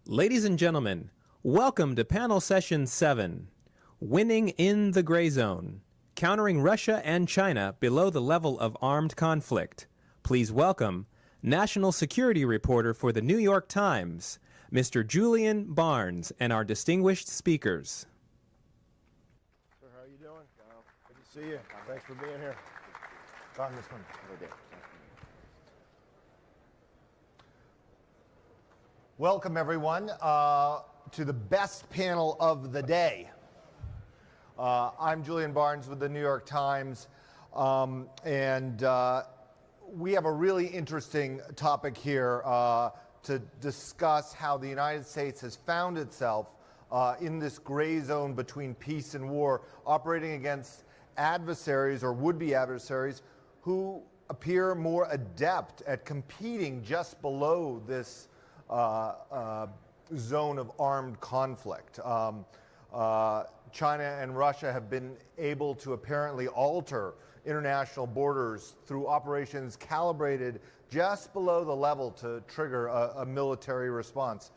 Ladies and gentlemen, welcome to Panel Session 7, Winning in the Gray Zone, Countering Russia and China Below the Level of Armed Conflict. Please welcome National Security Reporter for the New York Times, Mr. Julian Barnes, and our distinguished speakers. Sir, how are you doing? Good to see you. Thanks for being here. Congressman. Welcome, everyone, to the best panel of the day. I'm Julian Barnes with the New York Times, and we have a really interesting topic here to discuss how the United States has found itself in this gray zone between peace and war, operating against adversaries or would-be adversaries who appear more adept at competing just below this zone of armed conflict. China and Russia have been able to apparently alter international borders through operations calibrated just below the level to trigger a military response.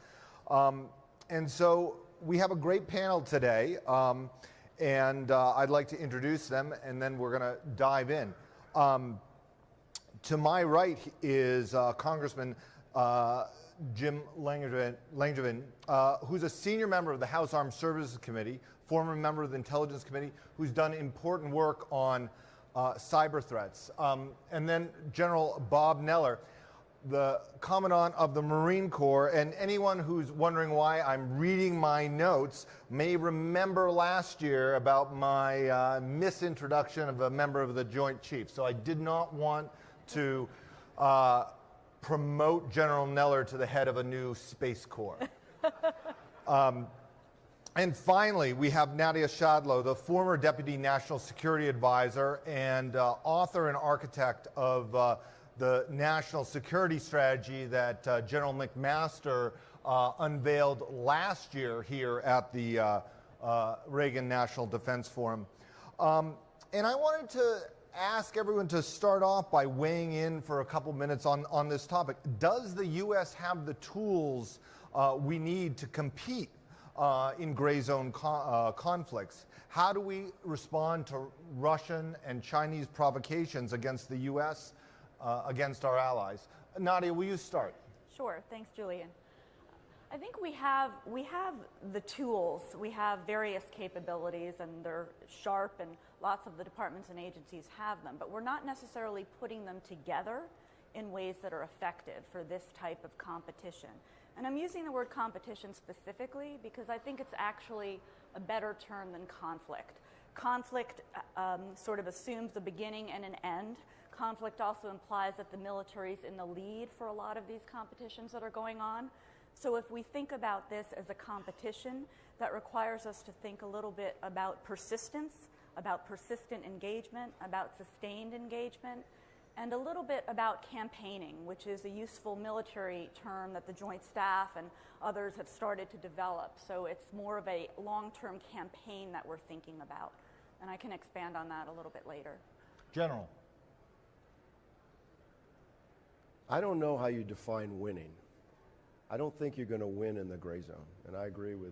And so we have a great panel today, and I'd like to introduce them, and then we're going to dive in. To my right is Congressman Jim Langevin, who's a senior member of the House Armed Services Committee, former member of the Intelligence Committee, who's done important work on cyber threats. And then General Bob Neller, the Commandant of the Marine Corps, and anyone who's wondering why I'm reading my notes may remember last year about my misintroduction of a member of the Joint Chiefs. So I did not want to promote General Neller to the head of a new Space Corps. And finally, we have Nadia Shadlow, the former Deputy National Security Advisor and author and architect of the national security strategy that General McMaster unveiled last year here at the Reagan National Defense Forum. And I wanted to ask everyone to start off by weighing in for a couple minutes on this topic. Does the U.S. have the tools we need to compete in gray zone conflicts? How do we respond to Russian and Chinese provocations against the U.S., against our allies? Nadia, will you start? Sure. Thanks, Julian. I think we have the tools. We have various capabilities, and they're sharp, and lots of the departments and agencies have them, but we're not necessarily putting them together in ways that are effective for this type of competition. And I'm using the word competition specifically because I think it's actually a better term than conflict. Conflict sort of assumes the beginning and an end. Conflict also implies that the military is in the lead for a lot of these competitions that are going on. So if we think about this as a competition, that requires us to think a little bit about persistence, about persistent engagement, about sustained engagement, and a little bit about campaigning, which is a useful military term that the Joint Staff and others have started to develop. So it's more of a long-term campaign that we're thinking about. And I can expand on that a little bit later. General. I don't know how you define winning. I don't think you're going to win in the gray zone. And I agree with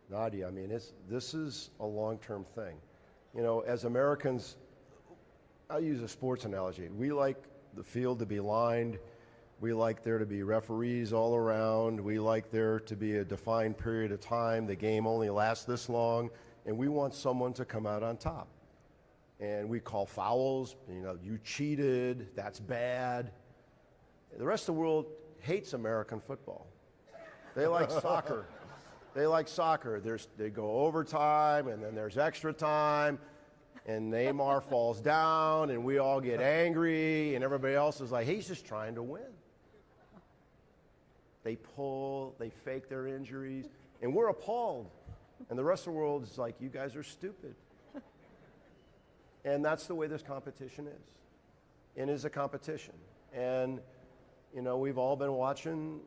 Nadia. I mean, this is a long-term thing. You know, as Americans, I'll use a sports analogy. We like the field to be lined. We like there to be referees all around. We like there to be a defined period of time. The game only lasts this long. And we want someone to come out on top. And we call fouls. You know, you cheated. That's bad. The rest of the world hates American football. They like soccer. They like soccer. They go overtime, and then there's extra time, and Neymar falls down, and we all get angry, and everybody else is like, he's just trying to win. They pull, they fake their injuries, and we're appalled. And the rest of the world is like, you guys are stupid. And that's the way this competition is. It is a competition. And you know, we've all been watching.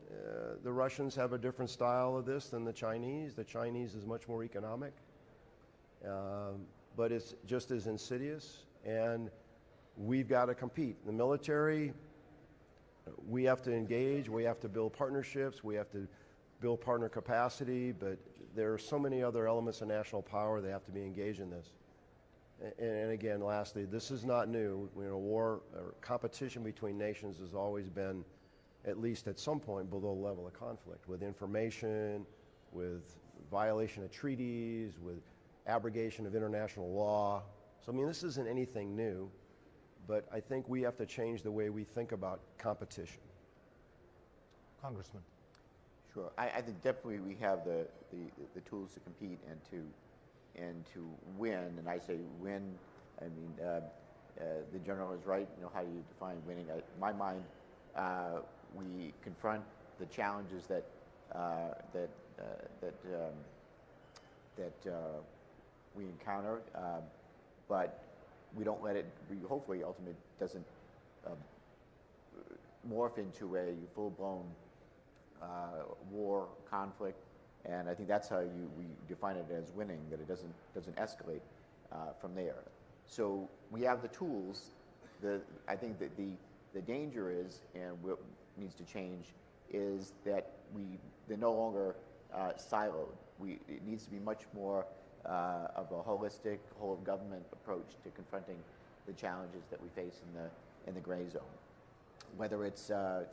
The Russians have a different style of this than the Chinese. The Chinese is much more economic, but it's just as insidious, and we've got to compete. The military, we have to engage, we have to build partnerships, we have to build partner capacity, but there are so many other elements of national power that have to be engaged in this. And again, lastly, this is not new. War or competition between nations has always been, at least at some point, below the level of conflict, with information, with violation of treaties, with abrogation of international law. So, I mean, this isn't anything new, but I think we have to change the way we think about competition. Congressman. Sure. I think definitely we have the tools to compete and to win. And I say win. I mean, the general is right. How you define winning? In my mind, we confront the challenges that we encounter, but we don't let it. Hopefully, ultimately, doesn't morph into a full-blown war, conflict, and I think that's how we define it as winning. That it doesn't escalate from there. So we have the tools. I think that the danger is, and what needs to change, is that they're no longer siloed. It needs to be much more of a holistic, whole of government approach to confronting the challenges that we face in the gray zone. Whether it's the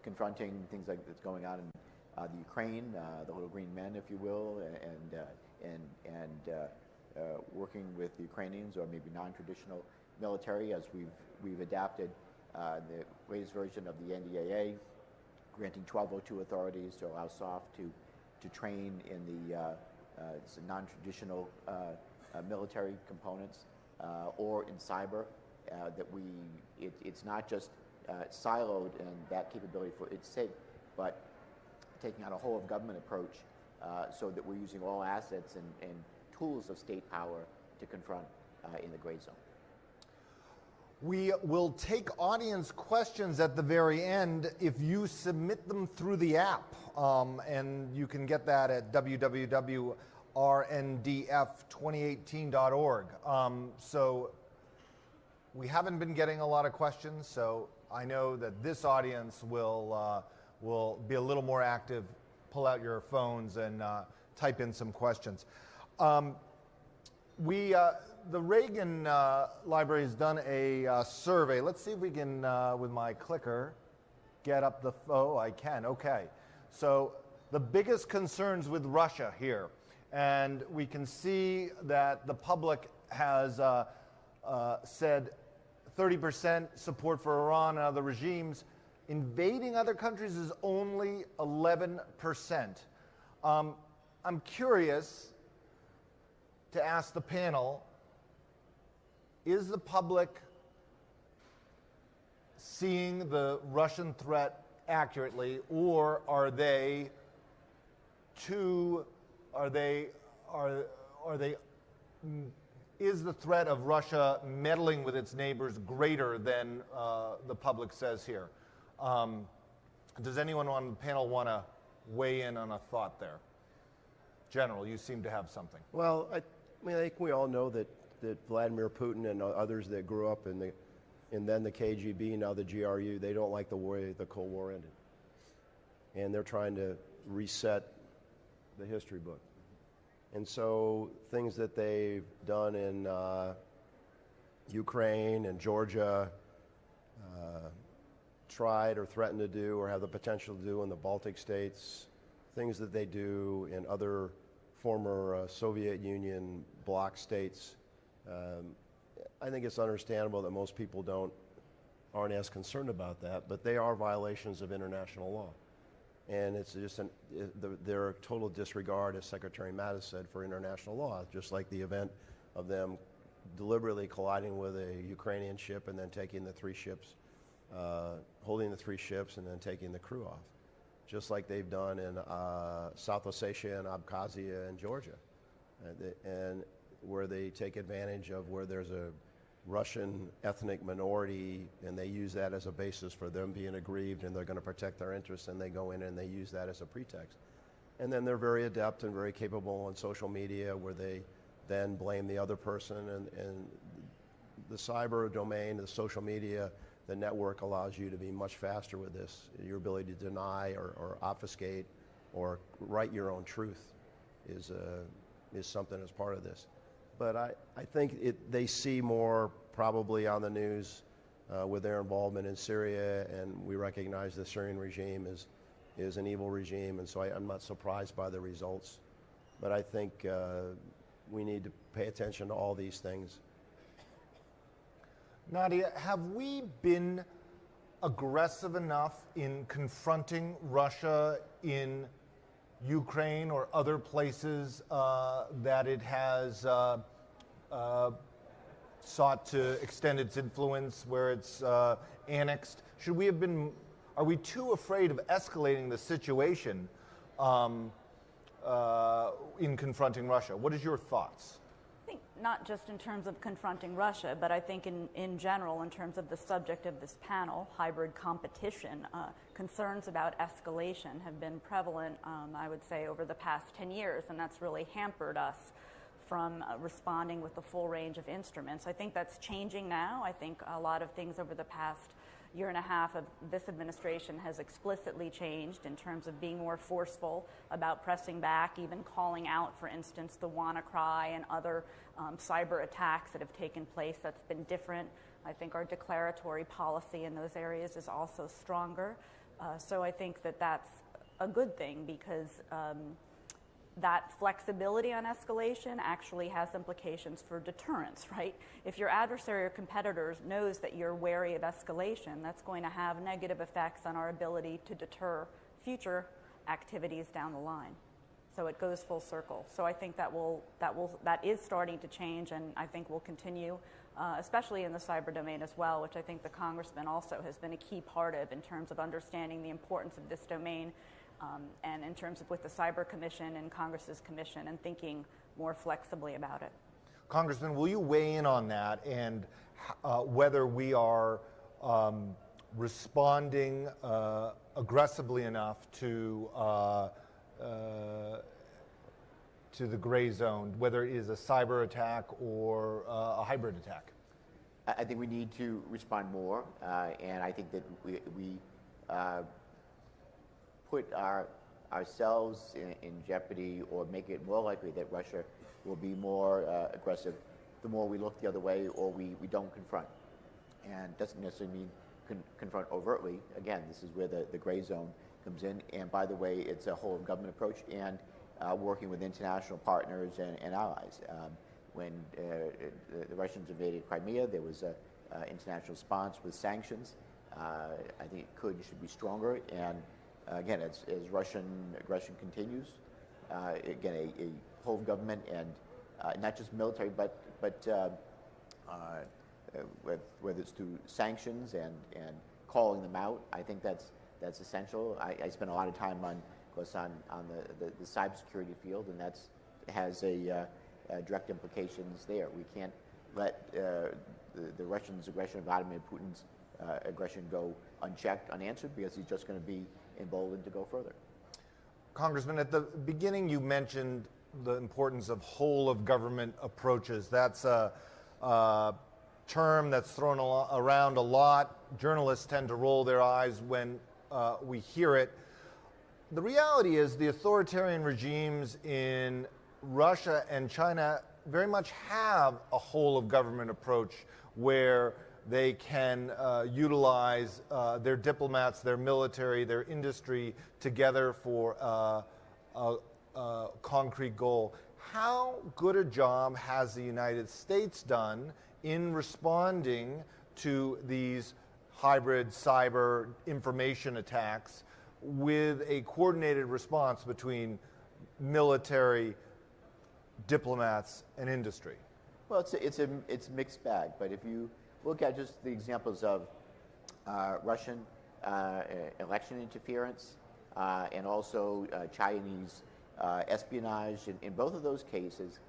confronting things like that's going on in the Ukraine, the little green men, if you will, and working with the Ukrainians, or maybe non-traditional military, as we've adapted the latest version of the NDAA, granting 1202 authorities to allow SOF to train in the non-traditional military components, or in cyber, it's not just siloed in that capability for its sake, but taking on a whole of government approach, so that we're using all assets and tools of state power to confront in the gray zone. We will take audience questions at the very end if you submit them through the app, and you can get that at www.rndf2018.org. So we haven't been getting a lot of questions, so I know that this audience will be a little more active. Pull out your phones and type in some questions. The Reagan Library has done a survey. Let's see if we can, with my clicker, get up the, oh, I can, okay. So the biggest concerns with Russia here, and we can see that the public has said 30% support for Iran and other regimes. Invading other countries is only 11%. I'm curious to ask the panel, is the public seeing the Russian threat accurately, or are they is the threat of Russia meddling with its neighbors greater than the public says here? Does anyone on the panel want to weigh in on a thought there? General, you seem to have something. Well, I think we all know that Vladimir Putin and others that grew up in then the KGB, now the GRU, they don't like the way the Cold War ended. And they're trying to reset the history book. And so things that they've done in Ukraine and Georgia, tried or threatened to do or have the potential to do in the Baltic states, things that they do in other former Soviet Union bloc states. I think it's understandable that most people aren't as concerned about that, but they are violations of international law. And it's just their total disregard, as Secretary Mattis said, for international law, just like the event of them deliberately colliding with a Ukrainian ship and then taking the three ships, holding the three ships and then taking the crew off, just like they've done in South Ossetia and Abkhazia and Georgia, and where they take advantage of where there's a Russian ethnic minority, and they use that as a basis for them being aggrieved, and they're going to protect their interests, and they go in and they use that as a pretext. And then they're very adept and very capable on social media, where they then blame the other person, and the cyber domain, the social media, the network allows you to be much faster with this. Your ability to deny or obfuscate or write your own truth is something as part of this. But I think they see more probably on the news with their involvement in Syria, and we recognize the Syrian regime is an evil regime, and so I'm not surprised by the results. But I think we need to pay attention to all these things. Nadia, have we been aggressive enough in confronting Russia in Ukraine or other places that it has sought to extend its influence, where it's annexed? Are we too afraid of escalating the situation in confronting Russia? What is your thoughts? I think not just in terms of confronting Russia, but I think in general, in terms of the subject of this panel, hybrid competition, concerns about escalation have been prevalent, I would say, over the past 10 years, and that's really hampered us from responding with the full range of instruments. I think that's changing now. I think a lot of things over the past year and a half of this administration has explicitly changed in terms of being more forceful about pressing back, even calling out, for instance, the WannaCry and other cyber attacks that have taken place. That's been different. I think our declaratory policy in those areas is also stronger. So I think that that's a good thing, because that flexibility on escalation actually has implications for deterrence, right? If your adversary or competitor knows that you're wary of escalation, that's going to have negative effects on our ability to deter future activities down the line. So it goes full circle. So I think that is starting to change, and I think will continue, especially in the cyber domain as well, which I think the Congressman also has been a key part of in terms of understanding the importance of this domain. And in terms of with the Cyber Commission and Congress's commission, and thinking more flexibly about it. Congressman, will you weigh in on that, and whether we are responding aggressively enough to the gray zone, whether it is a cyber attack or a hybrid attack? I think we need to respond more, and I think that we put ourselves in jeopardy, or make it more likely that Russia will be more aggressive the more we look the other way, or we don't confront. And doesn't necessarily mean confront overtly. Again, this is where the gray zone comes in. And by the way, it's a whole of government approach, and working with international partners and allies. When the Russians invaded Crimea, there was an international response with sanctions. I think it should be stronger. And again, as Russian aggression continues, again, a whole government, and not just military, but whether it's through sanctions and calling them out, I think that's essential. I spend a lot of time on the cybersecurity field, and that has a direct implications there. We can't let the Russians' aggression, Vladimir Putin's aggression, go unchecked, unanswered, because he's just going to be emboldened to go further. Congressman, at the beginning you mentioned the importance of whole of government approaches. That's a term that's thrown around a lot. Journalists tend to roll their eyes when we hear it. The reality is the authoritarian regimes in Russia and China very much have a whole of government approach, where they can utilize their diplomats, their military, their industry together for a concrete goal. How good a job has the United States done in responding to these hybrid cyber information attacks with a coordinated response between military, diplomats, and industry? Well, it's a mixed bag, but if you look at just the examples of Russian election interference and also Chinese espionage, in both of those cases,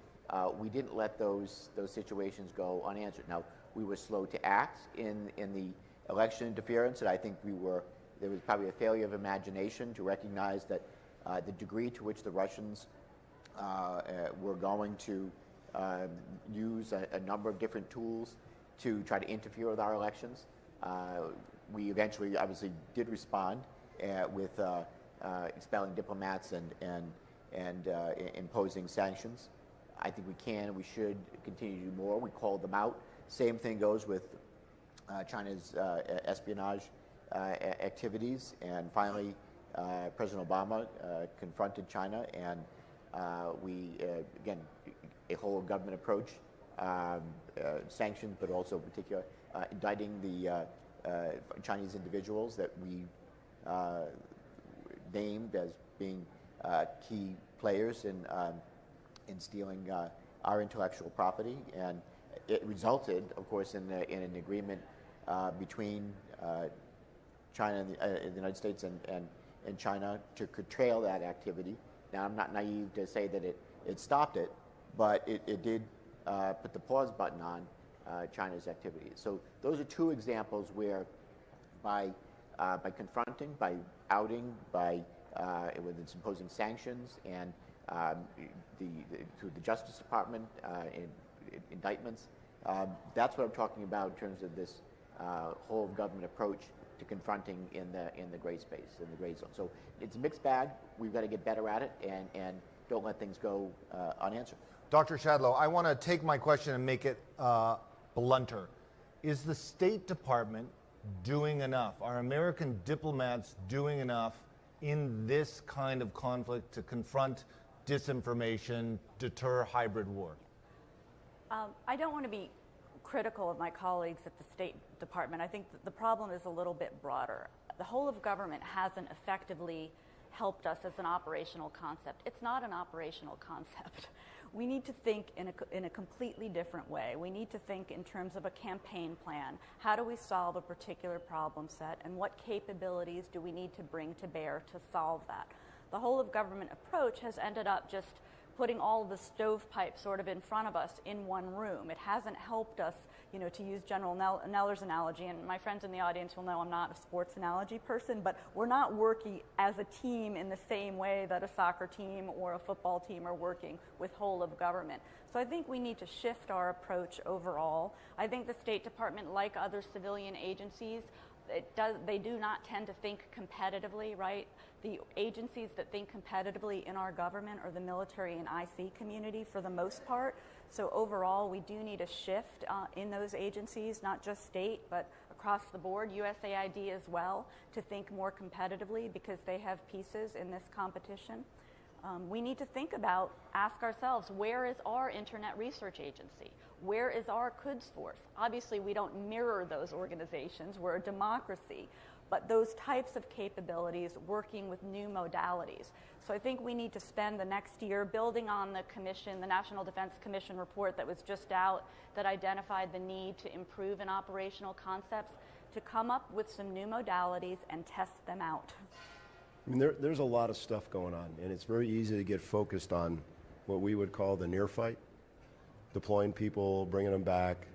we didn't let those situations go unanswered. Now, we were slow to act in the election interference, and I think there was probably a failure of imagination to recognize that the degree to which the Russians were going to use a number of different tools to try to interfere with our elections we eventually, obviously, did respond with expelling diplomats and imposing sanctions. I think we can and we should continue to do more. We called them out. Same thing goes with China's espionage activities. And finally, President Obama confronted China, and we, again, a whole government approach, sanctions, but also in particular indicting the Chinese individuals that we named as being key players in stealing our intellectual property. And it resulted, of course, in an agreement between China and the United States and China to curtail that activity. Now, I'm not naive to say that it stopped it, but it did put the pause button on China's activities. So those are two examples where by confronting, by outing, with its imposing sanctions and through the Justice Department indictments, that's what I'm talking about in terms of this whole government approach to confronting in the gray space, in the gray zone. So it's a mixed bag. We've got to get better at it and don't let things go unanswered. Dr. Shadlow, I want to take my question and make it blunter. Is the State Department doing enough? Are American diplomats doing enough in this kind of conflict to confront disinformation, deter hybrid war? I don't want to be critical of my colleagues at the State Department. I think that the problem is a little bit broader. The whole of government hasn't effectively helped us as an operational concept. It's not an operational concept. We need to think in a completely different way. We need to think in terms of a campaign plan. How do we solve a particular problem set, and what capabilities do we need to bring to bear to solve that? The whole of government approach has ended up just putting all the stovepipes sort of in front of us in one room. It hasn't helped us, to use General Neller's analogy, and my friends in the audience will know I'm not a sports analogy person, but we're not working as a team in the same way that a soccer team or a football team are working with whole of government. So I think we need to shift our approach overall. I think the State Department, like other civilian agencies, they do not tend to think competitively, right? The agencies that think competitively in our government are the military and IC community for the most part. So overall, we do need a shift in those agencies, not just state, but across the board, USAID as well, to think more competitively because they have pieces in this competition. We need to think about, ask ourselves, where is our Internet Research Agency? Where is our Quds Force? Obviously, we don't mirror those organizations. We're a democracy. But those types of capabilities working with new modalities. So I think we need to spend the next year building on the commission, the National Defense Commission report that was just out that identified the need to improve in operational concepts, to come up with some new modalities and test them out. I mean, there's a lot of stuff going on, and it's very easy to get focused on what we would call the near fight, deploying people, bringing them back,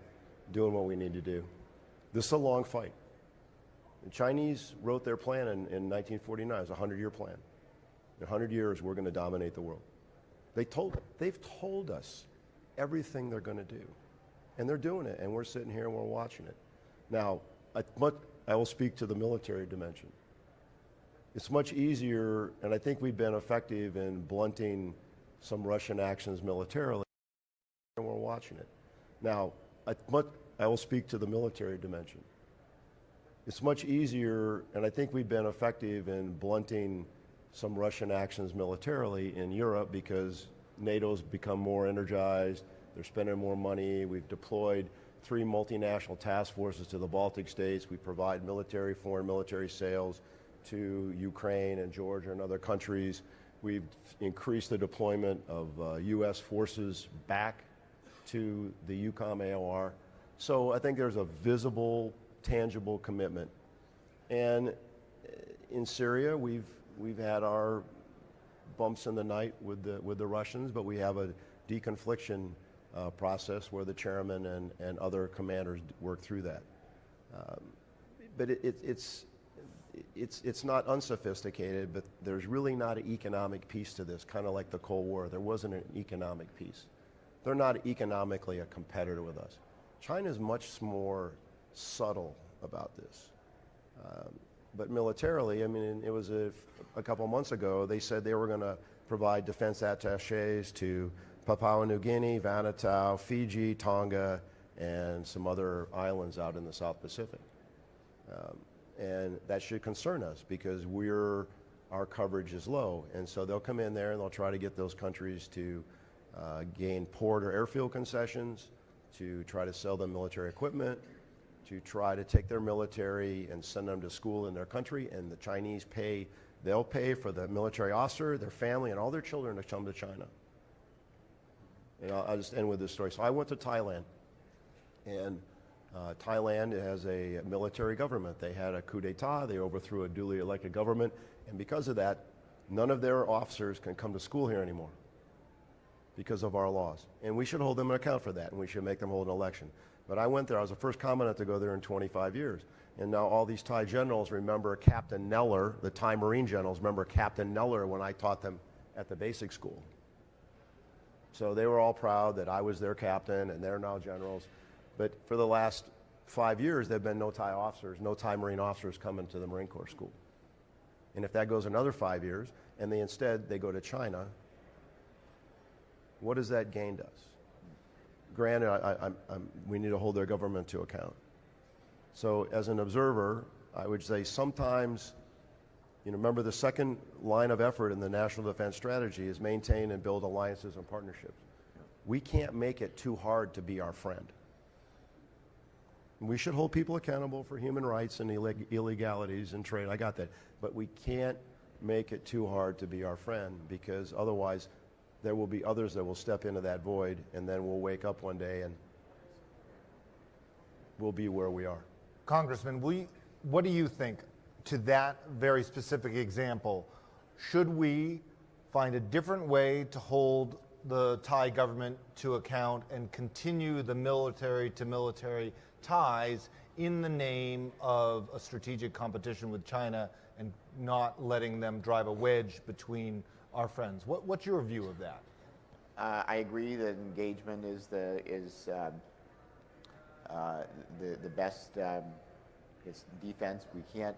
doing what we need to do. This is a long fight. The Chinese wrote their plan in 1949. It's a 100-year plan. In 100 years, we're going to dominate the world. They've told us everything they're going to do, and they're doing it, and we're sitting here and we're watching it. Now, I will speak to the military dimension. It's much easier, and I think we've been effective in blunting some Russian actions militarily, and we're watching it. Now, I will speak to the military dimension. It's much easier, and I think we've been effective in blunting some Russian actions militarily in Europe because NATO's become more energized, they're spending more money, we've deployed 3 multinational task forces to the Baltic states, we provide foreign military sales to Ukraine and Georgia and other countries. We've increased the deployment of U.S. forces back to the EUCOM AOR. So I think there's a visible, tangible commitment. And in Syria, we've had our bumps in the night with the Russians, but we have a deconfliction process where the chairman and other commanders work through that. But it's not unsophisticated, but there's really not an economic piece to this, kind of like the Cold War. There wasn't an economic piece. They're not economically a competitor with us. China is much more subtle about this. But militarily, I mean, it was a couple months ago, they said they were going to provide defense attachés to Papua New Guinea, Vanuatu, Fiji, Tonga, and some other islands out in the South Pacific. And that should concern us because our coverage is low. And so they'll come in there and they'll try to get those countries to gain port or airfield concessions, to try to sell them military equipment, to try to take their military and send them to school in their country. And the Chinese they'll pay for the military officer, their family, and all their children to come to China. And I'll just end with this story. So I went to Thailand, and Thailand has a military government. They had a coup d'etat. They overthrew a duly elected government. And because of that, none of their officers can come to school here anymore because of our laws. And we should hold them an account for that, and we should make them hold an election. But I went there. I was the first commandant to go there in 25 years. And now all these Thai generals remember Captain Neller, the Thai Marine generals remember Captain Neller when I taught them at the basic school. So they were all proud that I was their captain, and they're now generals. But for the last 5 years, there have been no Thai officers, no Thai Marine officers coming to the Marine Corps school. And if that goes another 5 years, and instead they go to China, what does that gain us? Granted, we need to hold their government to account. So as an observer, I would say sometimes, remember the second line of effort in the National Defense Strategy is maintain and build alliances and partnerships. We can't make it too hard to be our friend. We should hold people accountable for human rights and illegalities and trade. I got that. But we can't make it too hard to be our friend, because otherwise there will be others that will step into that void, and then we'll wake up one day and we'll be where we are. Congressman, what do you think to that very specific example? Should we find a different way to hold the Thai government to account and continue the military-to-military ties in the name of a strategic competition with China and not letting them drive a wedge between our friends? What's your view of that? I agree that engagement is the best defense. We can't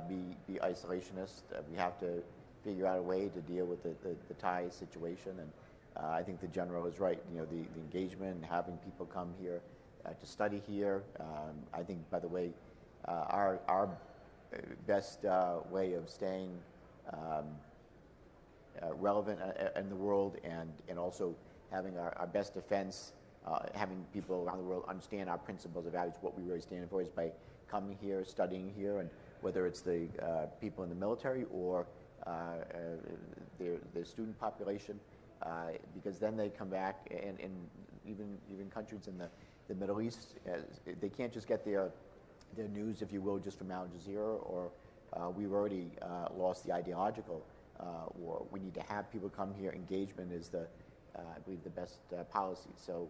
be isolationist. We have to figure out a way to deal with the Thai situation. And I think the general is right. The engagement and having people come here to study here. I think, by the way, our best way of staying relevant in the world and also having our best defense, having people around the world understand our principles and values, what we really stand for, is by coming here, studying here, and whether it's the people in the military or the student population, because then they come back, and even countries in the Middle East, they can't just get their news, if you will, just from Al Jazeera, or we've already lost the ideological war. We need to have people come here. Engagement is I believe, the best policy. So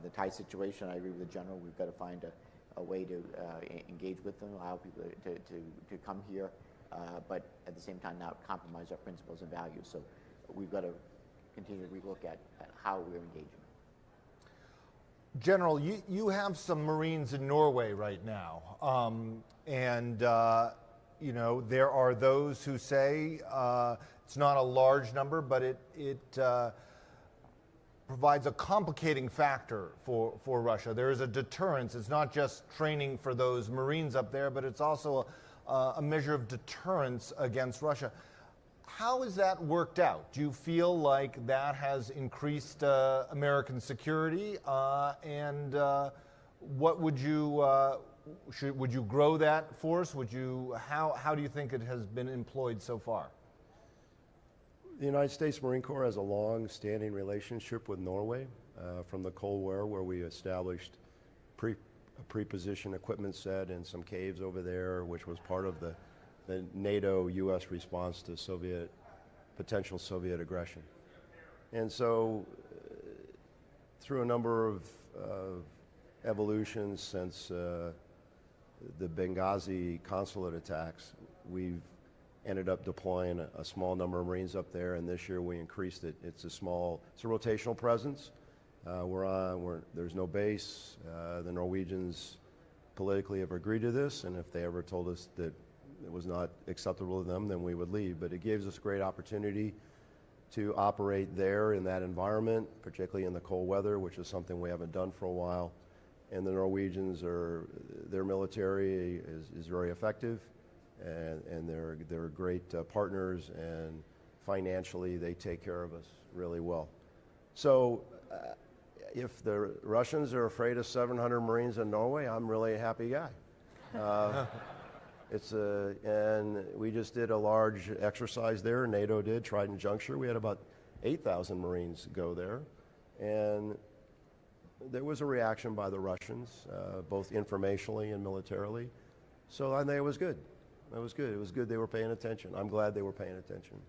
the Thai situation, I agree with the general. We've got to find a way to engage with them, allow people to come here, but at the same time not compromise our principles and values. So we've got to continue to relook at how we're engaging. General, you have some Marines in Norway right now, and there are those who say it's not a large number, but it provides a complicating factor for Russia. There is a deterrence. It's not just training for those Marines up there, but it's also a measure of deterrence against Russia. How has that worked out? Do you feel like that has increased American security? And what would you would you grow that force? How do you think it has been employed so far? The United States Marine Corps has a long-standing relationship with Norway from the Cold War, where we established a pre-positioned equipment set in some caves over there, which was part of the NATO-U.S. response to potential Soviet aggression. And so through a number of evolutions since the Benghazi consulate attacks, we've ended up deploying a small number of Marines up there, and this year we increased it. It's a rotational presence. There's no base. The Norwegians politically have agreed to this, and if they ever told us that it was not acceptable to them, then we would leave. But it gives us a great opportunity to operate there in that environment, particularly in the cold weather, which is something we haven't done for a while. And the Norwegians their military is very effective, and they're great partners, and financially they take care of us really well. So if the Russians are afraid of 700 Marines in Norway, I'm really a happy guy. And we just did a large exercise there. NATO did, Trident Juncture. We had about 8,000 Marines go there, and there was a reaction by the Russians, both informationally and militarily. So I think it was good. It was good. It was good they were paying attention. I'm glad they were paying attention.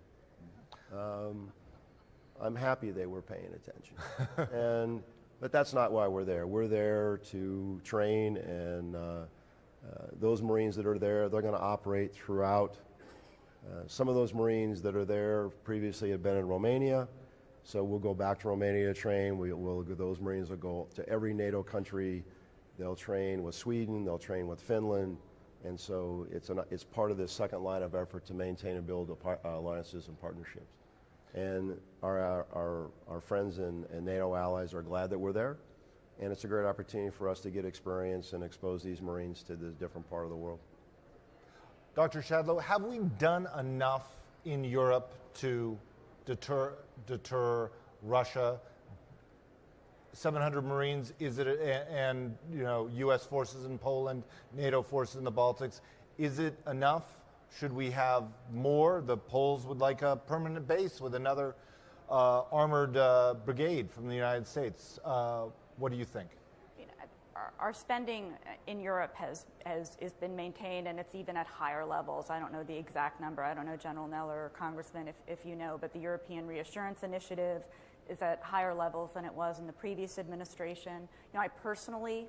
I'm happy they were paying attention. But that's not why we're there. We're there to train, and those Marines that are there, they're going to operate throughout. Some of those Marines that are there previously have been in Romania, so we'll go back to Romania to train. Those Marines will go to every NATO country. They'll train with Sweden, they'll train with Finland, and so it's part of this second line of effort to maintain and build alliances and partnerships. And our friends and NATO allies are glad that we're there, and it's a great opportunity for us to get experience and expose these Marines to this different part of the world. Dr. Shadlow, have we done enough in Europe to deter Russia? 700 Marines, is it, and U.S. forces in Poland, NATO forces in the Baltics, is it enough? Should we have more? The Poles would like a permanent base with another armored brigade from the United States. What do you think? Our spending in Europe has been maintained, and it's even at higher levels. I don't know the exact number. I don't know, General Neller or Congressman, if you know, but the European Reassurance Initiative is at higher levels than it was in the previous administration. I personally,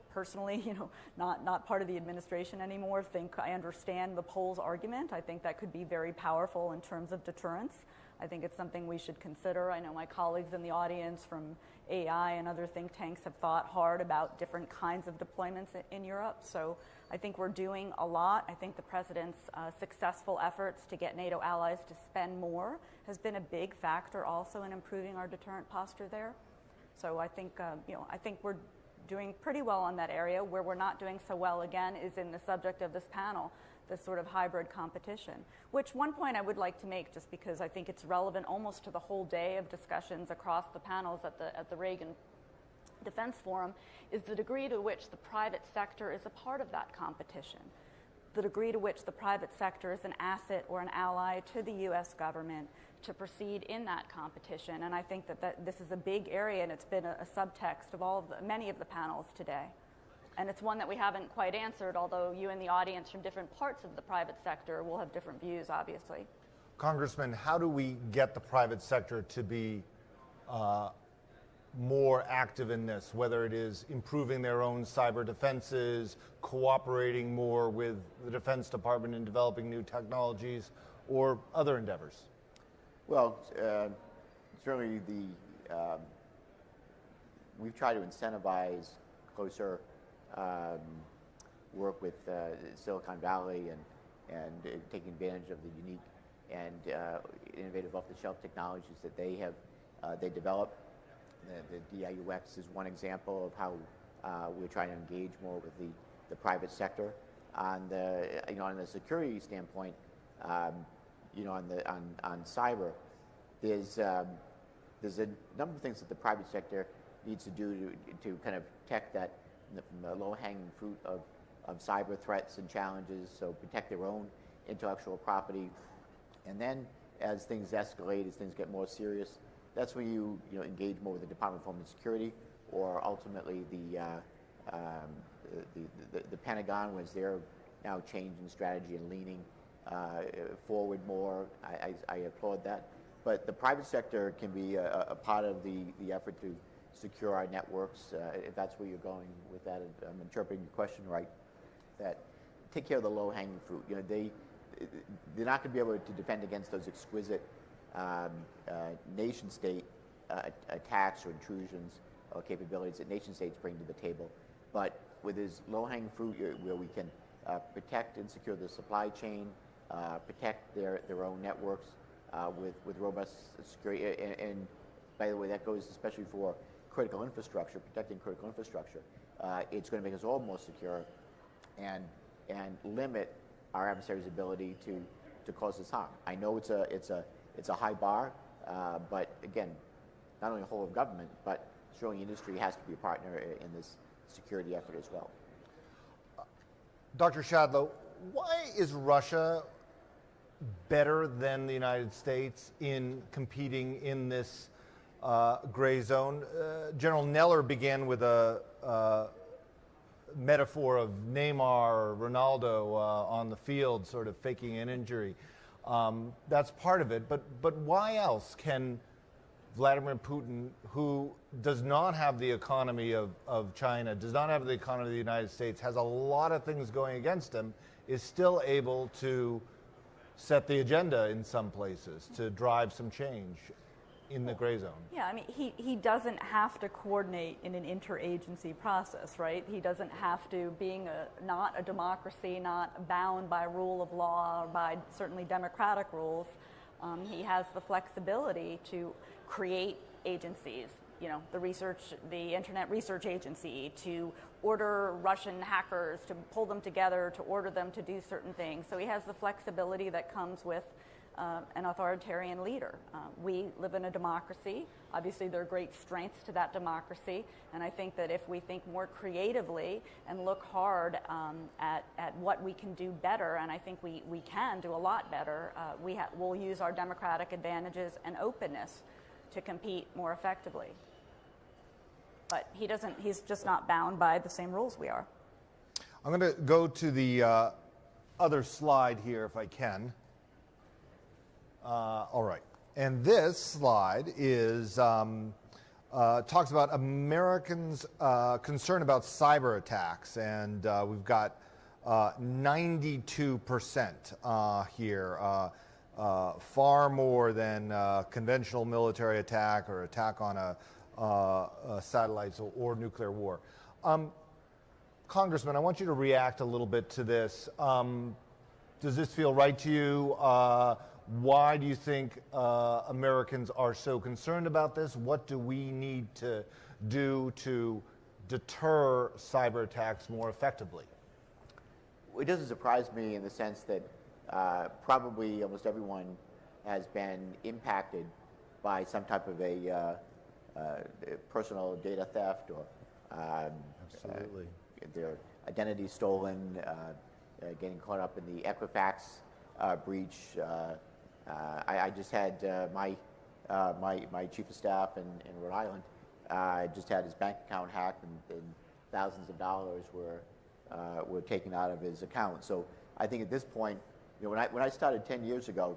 not part of the administration anymore, think I understand the Poles' argument. I think that could be very powerful in terms of deterrence. I think it's something we should consider. I know my colleagues in the audience from AI and other think tanks have thought hard about different kinds of deployments in Europe. So I think we're doing a lot. I think the President's successful efforts to get NATO allies to spend more has been a big factor also in improving our deterrent posture there. So I think, I think we're doing pretty well on that area. Where we're not doing so well, again, is in the subject of this panel, this sort of hybrid competition, which one point I would like to make, just because I think it's relevant almost to the whole day of discussions across the panels at the Reagan Defense Forum, is the degree to which the private sector is a part of that competition, the degree to which the private sector is an asset or an ally to the U.S. government to proceed in that competition. And I think that this is a big area, and it's been a subtext of many of the panels today. And it's one that we haven't quite answered, although you in the audience from different parts of the private sector will have different views, obviously. Congressman, how do we get the private sector to be more active in this, whether it is improving their own cyber defenses, cooperating more with the Defense Department in developing new technologies, or other endeavors? Well, certainly we've tried to incentivize closer work with Silicon Valley and taking advantage of the unique and innovative off-the-shelf technologies that they develop. The DIUX is one example of how we're trying to engage more with the private sector. On the security standpoint, on cyber, there's a number of things that the private sector needs to do to kind of protect that from the low-hanging fruit of cyber threats and challenges, so protect their own intellectual property. And then as things escalate, as things get more serious, that's when you engage more with the Department of Homeland Security, or ultimately the Pentagon, was they're now changing strategy and leaning forward more. I applaud that. But the private sector can be a part of the effort to secure our networks, if that's where you're going with that. I'm interpreting your question right, that take care of the low-hanging fruit. They're not going to be able to defend against those exquisite nation-state attacks or intrusions or capabilities that nation-states bring to the table. But where there's low-hanging fruit, where we can protect and secure the supply chain, protect their own networks with robust security. And by the way, that goes especially for critical infrastructure, protecting critical infrastructure. It's going to make us all more secure and limit our adversaries' ability to cause us harm. I know it's a high bar, but again, not only the whole of government, but certainly industry has to be a partner in this security effort as well. Dr. Shadlow, why is Russia better than the United States in competing in this gray zone? General Neller began with a metaphor of Neymar or Ronaldo on the field, sort of faking an injury. That's part of it, but why else can Vladimir Putin, who does not have the economy of China, does not have the economy of the United States, has a lot of things going against him, is still able to set the agenda in some places, to drive some change in the gray zone? Yeah, I mean, he doesn't have to coordinate in an interagency process, right? He doesn't have to, being not a democracy, not bound by rule of law or by certainly democratic rules, he has the flexibility to create agencies, you know, the Internet Research Agency, to order Russian hackers, to pull them together, to order them to do certain things. So he has the flexibility that comes with an authoritarian leader. We live in a democracy. Obviously, there are great strengths to that democracy, and I think that if we think more creatively and look hard at what we can do better, and I think we can do a lot better, we'll use our democratic advantages and openness to compete more effectively. But he's just not bound by the same rules we are. I'm going to go to the other slide here if I can. All right. And this slide is talks about Americans' concern about cyber attacks, and we've got 92% here, far more than conventional military attack or attack on a satellites or nuclear war. Congressman, I want you to react a little bit to this. Does this feel right to you? Why do you think Americans are so concerned about this? What do we need to do to deter cyber attacks more effectively? It doesn't surprise me in the sense that probably almost everyone has been impacted by some type of a personal data theft or their identity stolen, getting caught up in the Equifax breach. I just had my chief of staff in Rhode Island just had his bank account hacked, and thousands of dollars were taken out of his account. So I think at this point, you know, when I started 10 years ago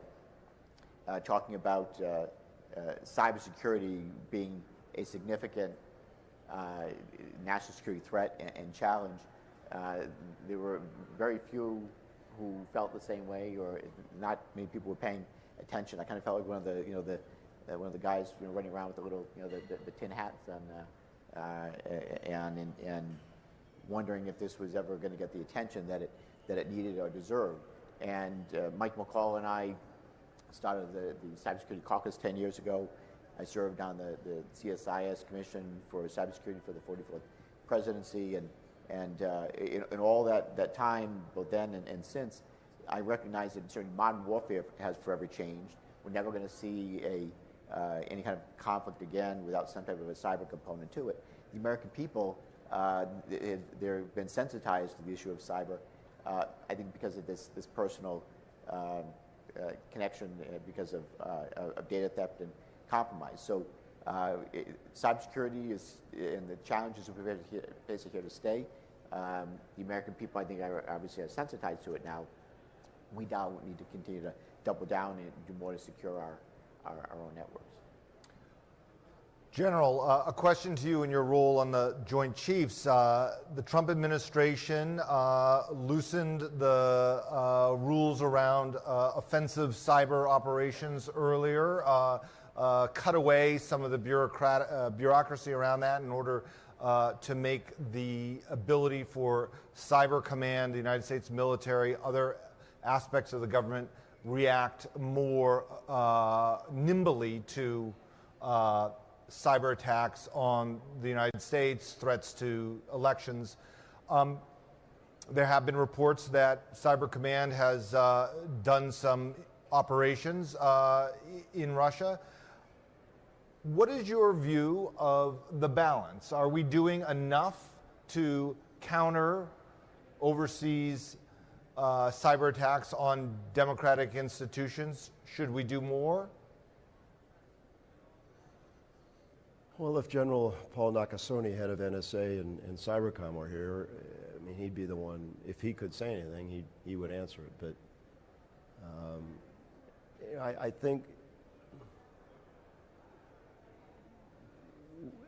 talking about cybersecurity being a significant national security threat and challenge, there were very few who felt the same way, or not many people were paying attention. I kind of felt like one of the guys, you know, running around with the little, you know, the tin hats on, and wondering if this was ever going to get the attention that it needed or deserved. And Mike McCall and I started the Cybersecurity Caucus 10 years ago. I served on the CSIS Commission for Cybersecurity for the 44th presidency, and in all that time, both then and since, I recognize that certainly modern warfare has forever changed. We're never going to see any kind of conflict again without some type of a cyber component to it. The American people, they've been sensitized to the issue of cyber, I think because of this personal connection, because of data theft and compromise. So cybersecurity is, and the challenges that we're facing here to stay. The American people, I think, obviously are sensitized to it now. We now need to continue to double down and do more to secure our own networks. General, a question to you in your role on the Joint Chiefs. The Trump administration loosened the rules around offensive cyber operations earlier, cut away some of the bureaucracy around that in order to make the ability for Cyber Command, the United States military, other aspects of the government react more nimbly to cyber attacks on the United States, threats to elections. There have been reports that Cyber Command has done some operations in Russia. What is your view of the balance? Are we doing enough to counter overseas cyber attacks on democratic institutions? Should we do more? Well, if General Paul Nakasone, head of NSA and Cybercom, were here, I mean, he'd be the one, if he could say anything, he would answer it. But I think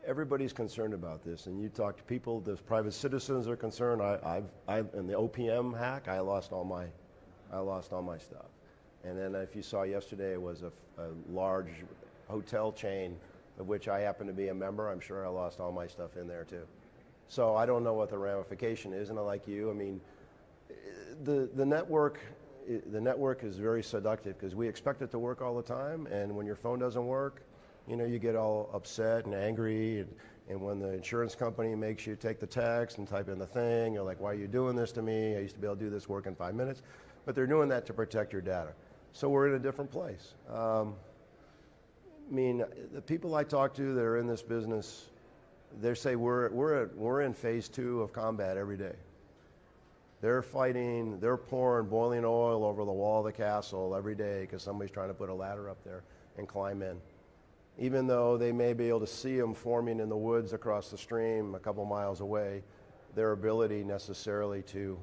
everybody's concerned about this, and you talk to people, the private citizens are concerned. In the OPM hack, I lost all my stuff. And then if you saw yesterday, it was a large hotel chain of which I happen to be a member. I'm sure I lost all my stuff in there too. So I don't know what the ramification is, and like you, I mean, the network is very seductive because we expect it to work all the time, and when your phone doesn't work, you know, you get all upset and angry, and when the insurance company makes you take the text and type in the thing, you're like, why are you doing this to me? I used to be able to do this work in 5 minutes. But they're doing that to protect your data. So we're in a different place. I mean, the people I talk to that are in this business, they say we're in phase 2 of combat every day. They're fighting, they're pouring boiling oil over the wall of the castle every day because somebody's trying to put a ladder up there and climb in. Even though they may be able to see them forming in the woods across the stream a couple miles away, their ability necessarily to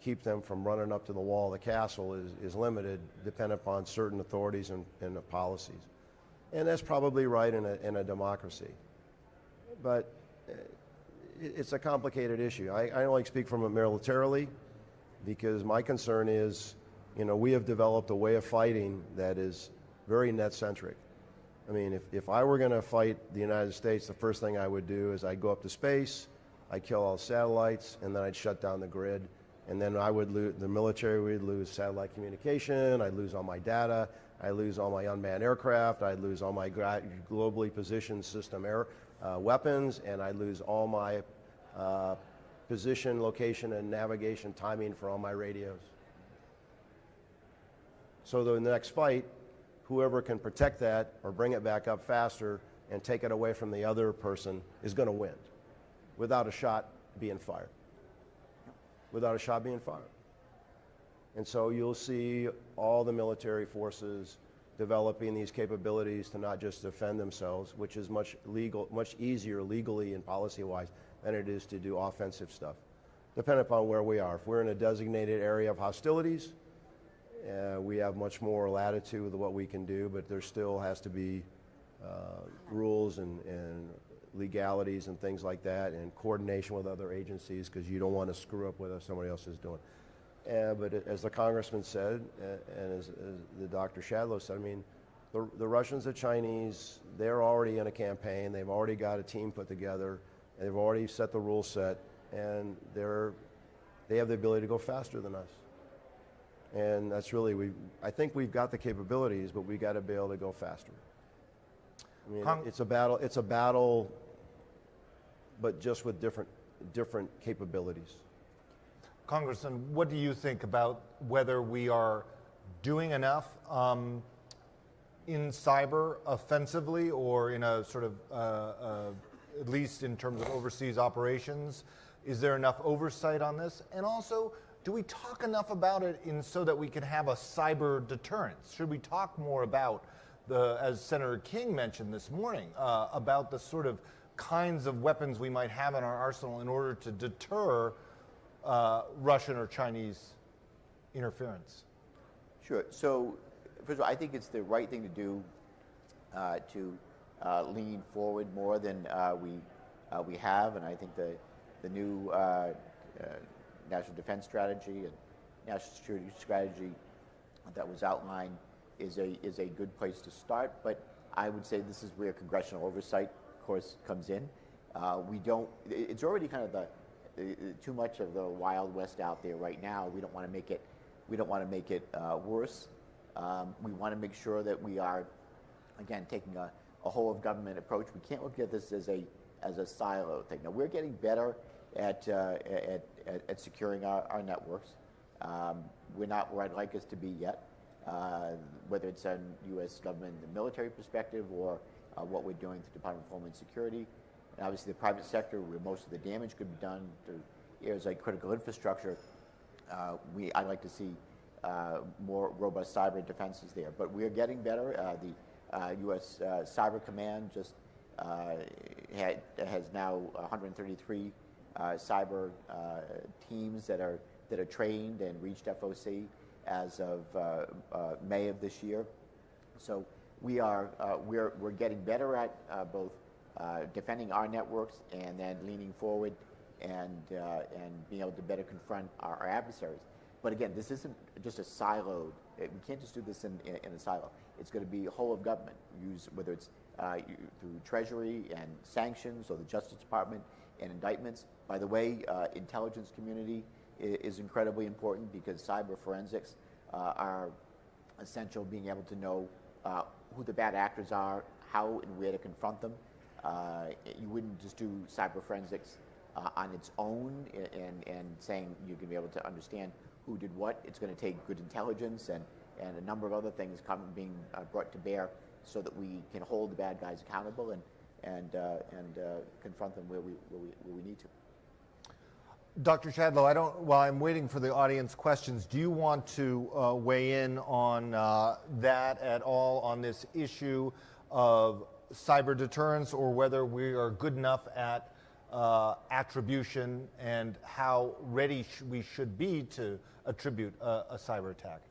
keep them from running up to the wall of the castle is limited, dependent upon certain authorities and the policies. And that's probably right in a democracy. But it's a complicated issue. I only speak from it militarily because my concern is, you know, we have developed a way of fighting that is very net-centric. I mean, if I were going to fight the United States, the first thing I would do is I'd go up to space, I'd kill all the satellites, and then I'd shut down the grid. And then I would lose, the military would lose satellite communication, I'd lose all my data, I'd lose all my unmanned aircraft, I'd lose all my globally positioned system weapons, and I'd lose all my position, location, and navigation timing for all my radios. So the next fight, whoever can protect that or bring it back up faster and take it away from the other person is going to win without a shot being fired. Without a shot being fired. And so you'll see all the military forces developing these capabilities to not just defend themselves, which is much easier legally and policy-wise than it is to do offensive stuff, depending upon where we are. If we're in a designated area of hostilities, we have much more latitude with what we can do, but there still has to be rules and legalities and things like that, and coordination with other agencies, because you don't want to screw up what somebody else is doing. But as the congressman said, and as the Dr. Shadlow said, I mean, the Russians, the Chinese, they're already in a campaign. They've already got a team put together. And they've already set the rule set, and they have the ability to go faster than us. And that's really, I think we've got the capabilities, but we got to be able to go faster. I mean, it's a battle, but just with different capabilities. Congressman, what do you think about whether we are doing enough in cyber offensively, or in a sort of, at least in terms of overseas operations? Is there enough oversight on this? And also, do we talk enough about it so that we can have a cyber deterrence? Should we talk more about as Senator King mentioned this morning, about the sort of kinds of weapons we might have in our arsenal in order to deter Russian or Chinese interference? Sure. So, first of all, I think it's the right thing to do to lean forward more than we have, and I think the new national defense strategy and national security strategy that was outlined is a good place to start. But I would say this is where congressional oversight, of course, comes in, We don't. It's already kind of too much of the Wild West out there right now. We don't want to make it. We don't want to make it worse. We want to make sure that we are, again, taking a whole of government approach. We can't look at this as a silo thing. Now we're getting better at securing our networks. We're not where I'd like us to be yet, whether it's on U.S. government, the military perspective, or what we're doing through the Department of Homeland Security. And obviously the private sector, where most of the damage could be done to areas like critical infrastructure, I'd like to see more robust cyber defenses there. But we're getting better. The U.S. Cyber Command just has now 133 cyber teams that are trained and reached FOC as of May of this year. So we're getting better at both defending our networks and then leaning forward and being able to better confront our adversaries. But again, this isn't just a siloed. We can't just do this in a silo. It's going to be whole of government, whether it's through Treasury and sanctions, or the Justice Department and indictments. By the way, intelligence community is incredibly important, because cyber forensics are essential, being able to know who the bad actors are, how and where to confront them. You wouldn't just do cyber forensics on its own and saying you can be able to understand who did what. It's going to take good intelligence and a number of other things being brought to bear, so that we can hold the bad guys accountable and confront them where we need to. Dr. Shadlow, while I'm waiting for the audience questions, do you want to weigh in on that at all, on this issue of cyber deterrence, or whether we are good enough at attribution and how ready we should be to attribute a cyber attack?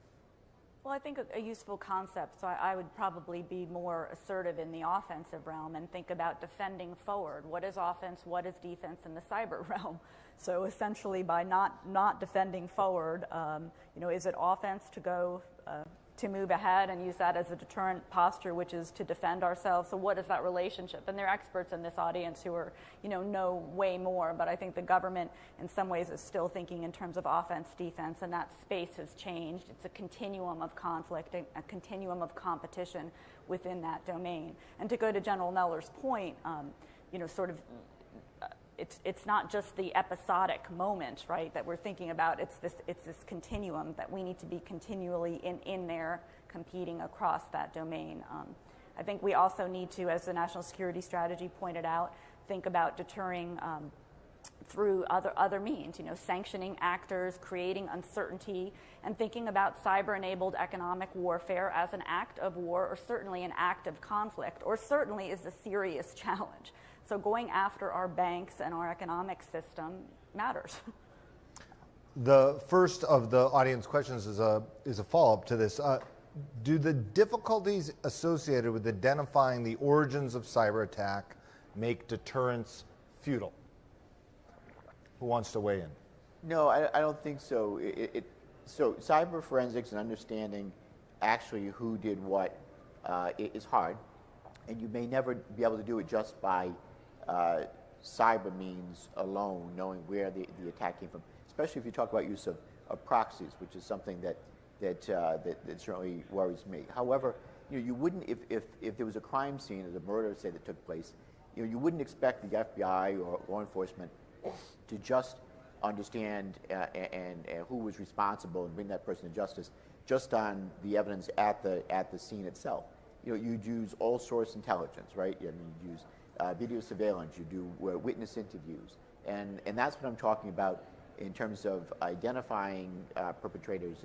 Well, I think a useful concept, so I would probably be more assertive in the offensive realm and think about defending forward. What is offense, what is defense in the cyber realm? So essentially, by not defending forward, is it offense to go to move ahead and use that as a deterrent posture, which is to defend ourselves? So what is that relationship? And there are experts in this audience who are, know way more, but I think the government in some ways is still thinking in terms of offense, defense, and that space has changed. It's a continuum of conflict, a continuum of competition within that domain. And to go to General Neller's point, it's not just the episodic moment, right, that we're thinking about. It's this continuum that we need to be continually in there, competing across that domain. I think we also need to, as the National Security Strategy pointed out, think about deterring through other means, sanctioning actors, creating uncertainty, and thinking about cyber-enabled economic warfare as an act of war, or certainly an act of conflict, or certainly is a serious challenge. So going after our banks and our economic system matters. The first of the audience questions is a follow-up to this. Do the difficulties associated with identifying the origins of cyber attack make deterrence futile? Who wants to weigh in? No, I don't think so. So cyber forensics and understanding actually who did what is hard, and you may never be able to do it just by cyber means alone, knowing where the attack came from. Especially if you talk about use of proxies, which is something that certainly worries me. However, you wouldn't, if there was a crime scene, as a murder, say, that took place, you wouldn't expect the FBI or law enforcement to just understand and who was responsible and bring that person to justice just on the evidence at the scene itself. You'd use all source intelligence, right? You'd use video surveillance, you do witness interviews, and that's what I'm talking about in terms of identifying perpetrators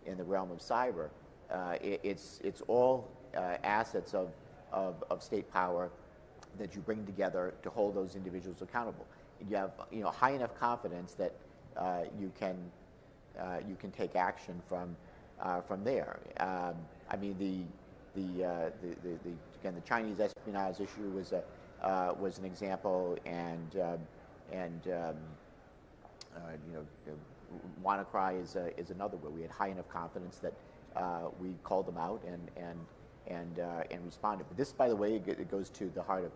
in the realm of cyber. It's all assets of state power that you bring together to hold those individuals accountable. You have high enough confidence that you can take action from there. I mean again, the Chinese espionage issue was an example, and WannaCry is another where we had high enough confidence that we called them out and responded. But this, by the way, it goes to the heart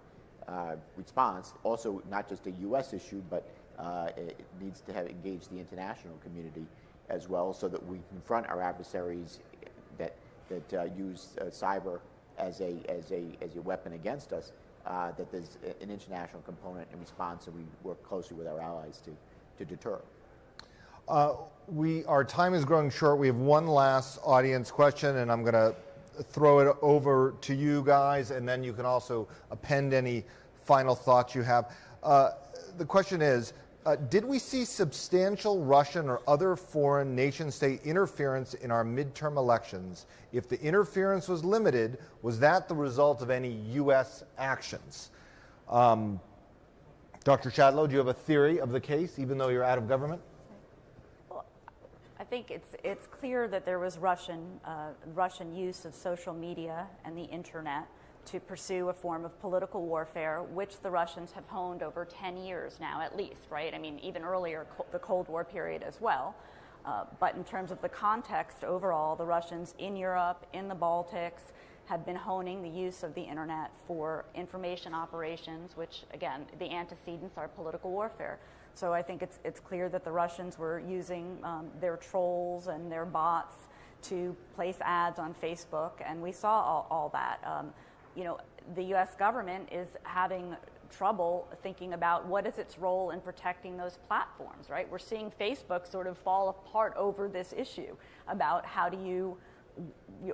response. Also, not just a U.S. issue, but it needs to have engaged the international community as well, so that we confront our adversaries that use cyber as a weapon against us. That there's an international component in response, and we work closely with our allies to deter. Our time is growing short. We have one last audience question, and I'm going to throw it over to you guys, and then you can also append any final thoughts you have. The question is, did we see substantial Russian or other foreign nation-state interference in our midterm elections? If the interference was limited, was that the result of any U.S. actions? Dr. Shadlow, do you have a theory of the case, even though you're out of government? Well, I think it's clear that there was Russian use of social media and the internet to pursue a form of political warfare, which the Russians have honed over 10 years now, at least, right? I mean, even earlier, the Cold War period as well. But in terms of the context overall, the Russians in Europe, in the Baltics, had been honing the use of the internet for information operations, which, again, the antecedents are political warfare. So I think it's clear that the Russians were using their trolls and their bots to place ads on Facebook, and we saw all that. You know, the U.S. government is having trouble thinking about what is its role in protecting those platforms, right? We're seeing Facebook sort of fall apart over this issue about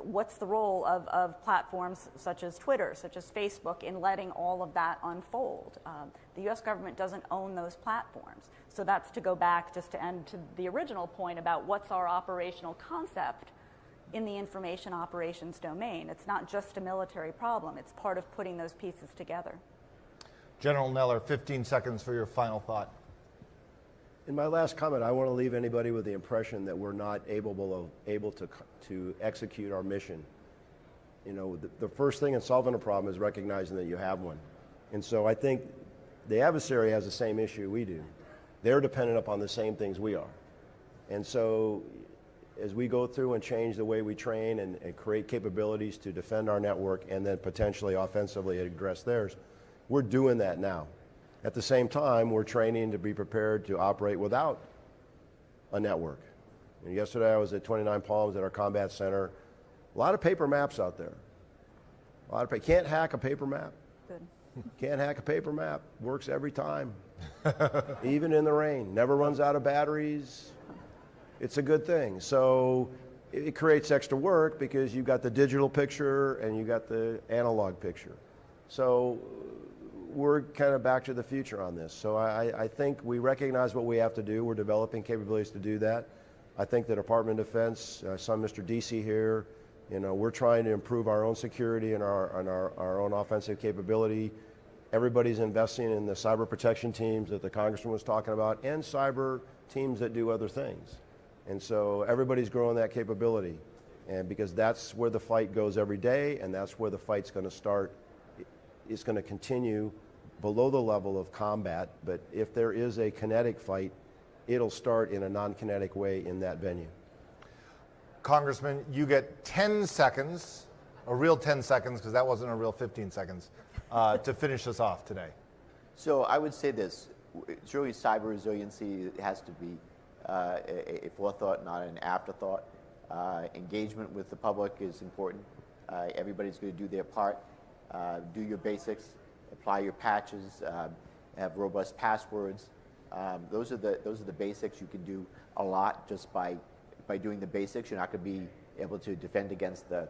what's the role of platforms such as Twitter, such as Facebook, in letting all of that unfold. The U.S. government doesn't own those platforms. So that's to go back just to end to the original point about what's our operational concept in the information operations domain. It's not just a military problem. It's part of putting those pieces together. General Neller, 15 seconds for your final thought. In my last comment, I want to leave anybody with the impression that we're not able to execute our mission. You know, the first thing in solving a problem is recognizing that you have one. And so I think the adversary has the same issue we do. They're dependent upon the same things we are. And so as we go through and change the way we train and create capabilities to defend our network and then potentially offensively address theirs, we're doing that now. At the same time, we're training to be prepared to operate without a network. And yesterday I was at 29 Palms at our combat center. A lot of paper maps out there. Can't hack a paper map. Good. Can't hack a paper map. Works every time. Even in the rain. Never runs out of batteries. It's a good thing. So it creates extra work because you've got the digital picture and you've got the analog picture. So we're kind of back to the future on this. So I think we recognize what we have to do. We're developing capabilities to do that. I think the Department of Defense, I saw Mr. DC here, you know, we're trying to improve our own security and our own offensive capability. Everybody's investing in the cyber protection teams that the Congressman was talking about and cyber teams that do other things. And so everybody's growing that capability, and because that's where the fight goes every day, and that's where the fight's going to start. It's going to continue below the level of combat, but if there is a kinetic fight, it'll start in a non-kinetic way in that venue. Congressman, you get 10 seconds, a real 10 seconds, because that wasn't a real 15 seconds, to finish us off today. So I would say this, surely cyber resiliency has to be a forethought, not an afterthought. Engagement with the public is important. Everybody's going to do their part. Do your basics, apply your patches, have robust passwords. Those are the basics. You can do a lot just by doing the basics. You're not going to be able to defend against the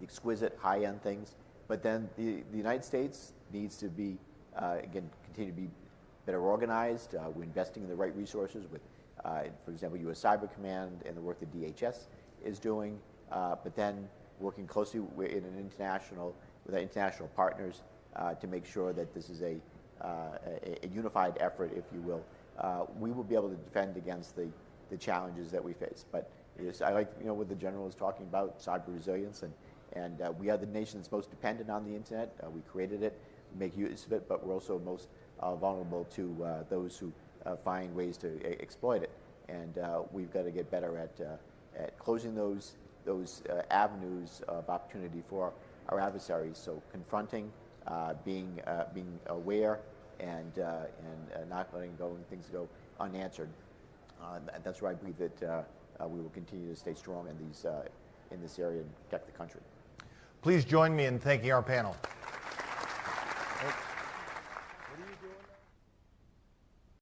exquisite high-end things. But then the United States needs to be, again, continue to be better organized. We're investing in the right resources with, for example, U.S. Cyber Command and the work that DHS is doing, but then working closely with our international partners to make sure that this is a unified effort, if you will. We will be able to defend against the challenges that we face. But I like what the General is talking about, cyber resilience, and we are the nation that's most dependent on the internet. We created it, make use of it, but we're also most vulnerable to those who find ways to exploit it. And we've got to get better at closing those avenues of opportunity for our adversaries. So confronting being aware and not letting things go unanswered. That's why I believe that we will continue to stay strong in this area and protect the country. Please join me in thanking our panel.